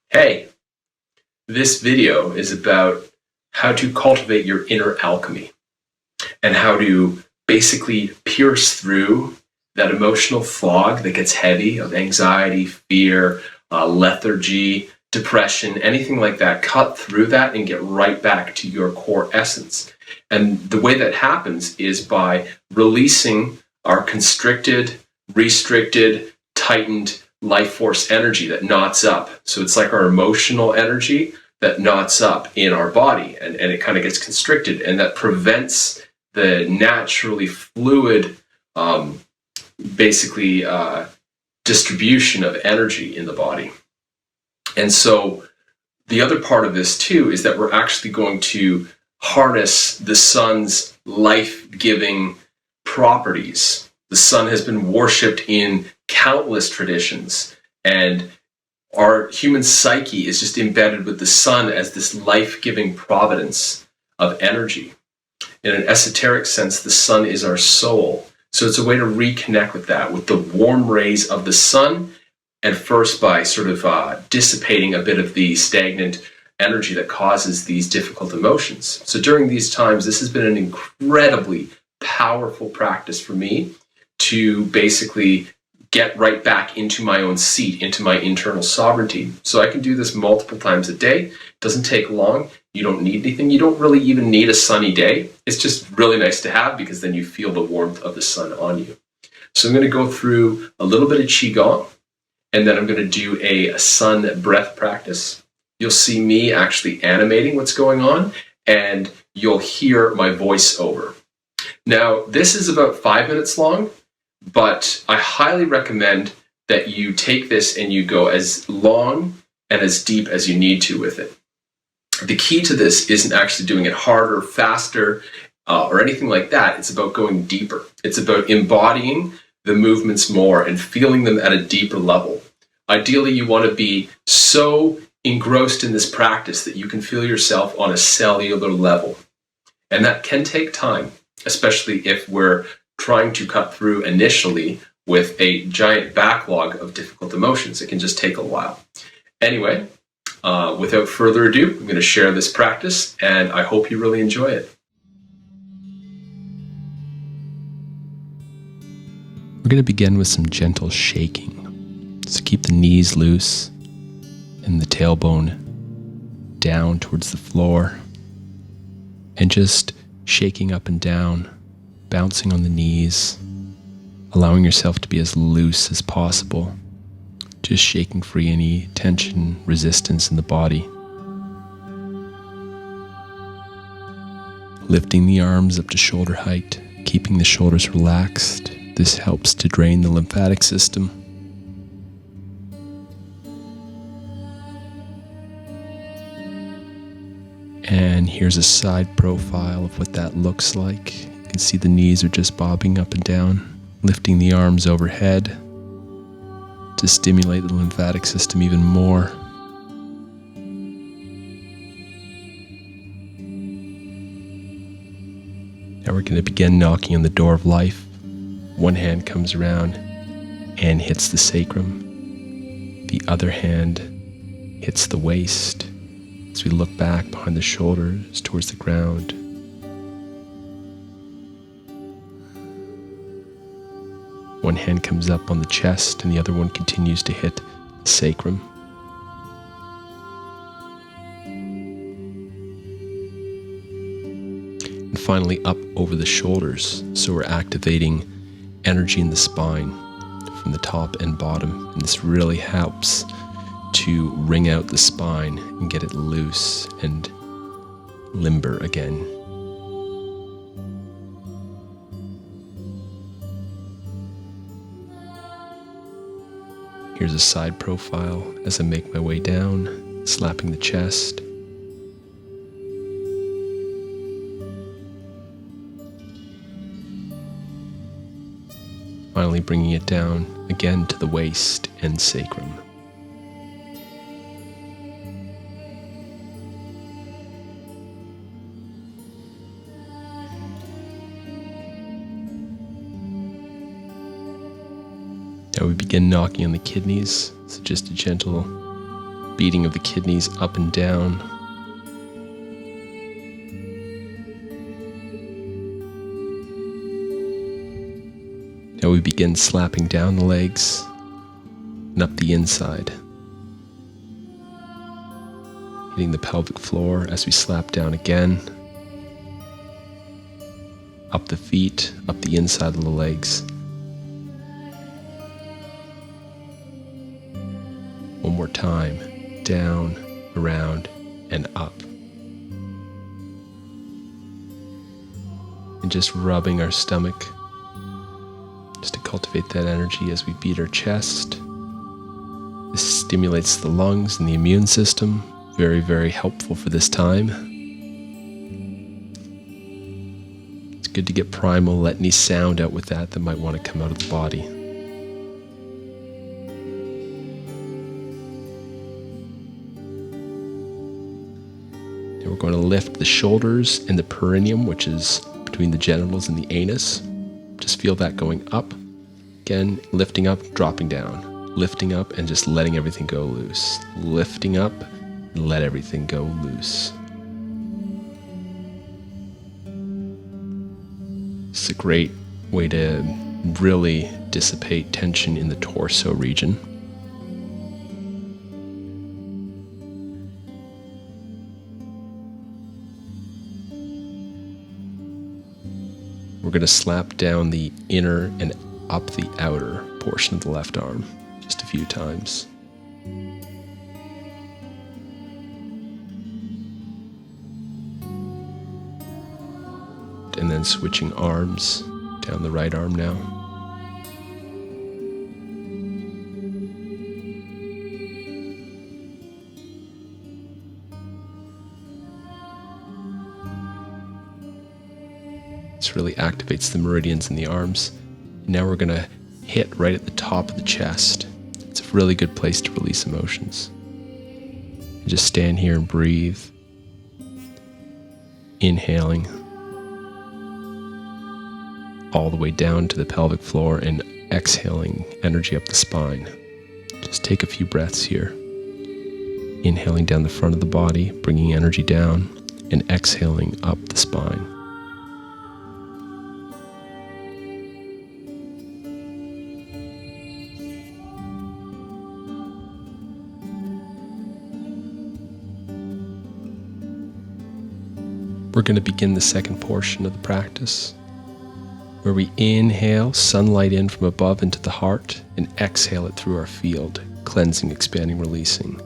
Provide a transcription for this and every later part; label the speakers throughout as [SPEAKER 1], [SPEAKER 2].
[SPEAKER 1] Hey, this video is about how to cultivate your inner alchemy and how to basically pierce through that emotional fog that gets heavy of anxiety, fear, lethargy, depression, anything like that. Cut through that and get right back to your core essence. And the way that happens is by releasing our constricted, restricted, tightened life force energy that knots up. So it's like our emotional energy that knots up in our body, and it kind of gets constricted, and that prevents the naturally fluid distribution of energy in the body. And so the other part of this too is that we're actually going to harness the sun's life-giving properties. The sun has been worshipped in countless traditions, and our human psyche is just embedded with the sun as this life-giving providence of energy. In an esoteric sense, the sun is our soul. So it's a way to reconnect with that, with the warm rays of the sun, and first by sort of dissipating a bit of the stagnant energy that causes these difficult emotions. So during these times, this has been an incredibly powerful practice for me to basically get right back into my own seat, into my internal sovereignty. So I can do this multiple times a day. It doesn't take long. You don't need anything. You don't really even need a sunny day. It's just really nice to have, because then you feel the warmth of the sun on you. So I'm going to go through a little bit of Qigong, and then I'm going to do a sun breath practice. You'll see me actually animating what's going on, and you'll hear my voiceover. Now, this is about 5 minutes long, but I highly recommend that you take this and you go as long and as deep as you need to with it. The key to this isn't actually doing it harder, faster, or anything like that. It's about going deeper. It's about embodying the movements more and feeling them at a deeper level. Ideally, you want to be so engrossed in this practice that you can feel yourself on a cellular level. And that can take time, especially if we're trying to cut through initially with a giant backlog of difficult emotions. It can just take a while. Anyway, without further ado, I'm going to share this practice, and I hope you really enjoy it.
[SPEAKER 2] We're going to begin with some gentle shaking. So keep the knees loose and the tailbone down towards the floor, and just shaking up and down, bouncing on the knees, allowing yourself to be as loose as possible, just shaking free any tension, resistance in the body. Lifting the arms up to shoulder height, keeping the shoulders relaxed. This helps to drain the lymphatic system. And here's a side profile of what that looks like. You can see the knees are just bobbing up and down, lifting the arms overhead to stimulate the lymphatic system even more. Now we're going to begin knocking on the door of life. One hand comes around and hits the sacrum. The other hand hits the waist as we look back behind the shoulders towards the ground. One hand comes up on the chest and the other one continues to hit the sacrum. And finally up over the shoulders, so we're activating energy in the spine from the top and bottom, and this really helps to wring out the spine and get it loose and limber again. Here's a side profile as I make my way down, slapping the chest. Finally bringing it down again to the waist and sacrum. Now we begin knocking on the kidneys. So just a gentle beating of the kidneys up and down. Now we begin slapping down the legs and up the inside, hitting the pelvic floor as we slap down again, up the feet, up the inside of the legs. One more time, down, around, and up. And just rubbing our stomach, just to cultivate that energy as we beat our chest. This stimulates the lungs and the immune system. Very, very helpful for this time. It's good to get primal, let any sound out with that might want to come out of the body. Now we're going to lift the shoulders and the perineum, which is between the genitals and the anus. Just feel that going up. Again, lifting up, dropping down. Lifting up and just letting everything go loose. Lifting up and let everything go loose. It's a great way to really dissipate tension in the torso region. We're going to slap down the inner and up the outer portion of the left arm just a few times. And then switching arms down the right arm now. This really activates the meridians in the arms. And now we're going to hit right at the top of the chest. It's a really good place to release emotions. And just stand here and breathe. Inhaling all the way down to the pelvic floor and exhaling energy up the spine. Just take a few breaths here. Inhaling down the front of the body, bringing energy down, and exhaling up the spine. We're going to begin the second portion of the practice, where we inhale sunlight in from above into the heart and exhale it through our field, cleansing, expanding, releasing.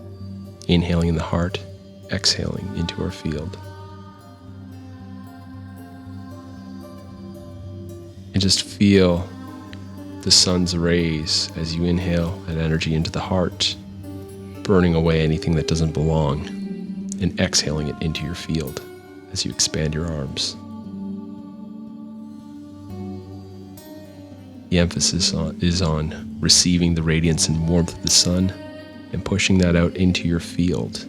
[SPEAKER 2] Inhaling in the heart, exhaling into our field. And just feel the sun's rays as you inhale that energy into the heart, burning away anything that doesn't belong, and exhaling it into your field as you expand your arms. The emphasis is on receiving the radiance and warmth of the sun and pushing that out into your field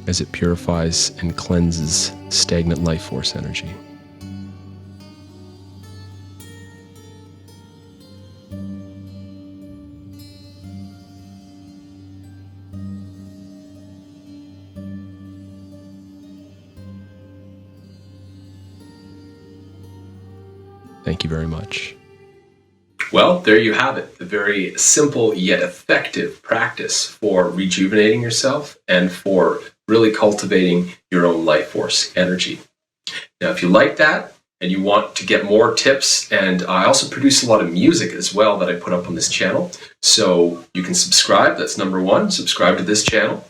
[SPEAKER 2] as it purifies and cleanses stagnant life force energy. Thank you very much.
[SPEAKER 1] Well, there you have it. A very simple yet effective practice for rejuvenating yourself and for really cultivating your own life force energy. Now, if you like that and you want to get more tips, and I also produce a lot of music as well that I put up on this channel, so you can subscribe. That's number one, subscribe to this channel.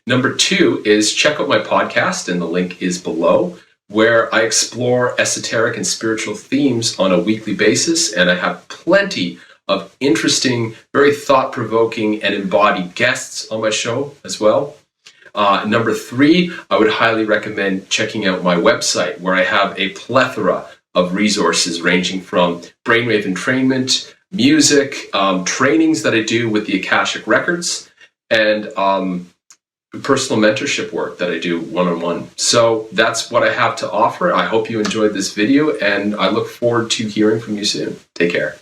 [SPEAKER 1] Number two is check out my podcast, and the link is below, where I explore esoteric and spiritual themes on a weekly basis, and I have plenty of interesting, very thought-provoking and embodied guests on my show as well. Number three, I would highly recommend checking out my website, where I have a plethora of resources ranging from brainwave entrainment, music, trainings that I do with the Akashic Records, and personal mentorship work that I do one-on-one. So that's what I have to offer. I hope you enjoyed this video, and I look forward to hearing from you soon. Take care.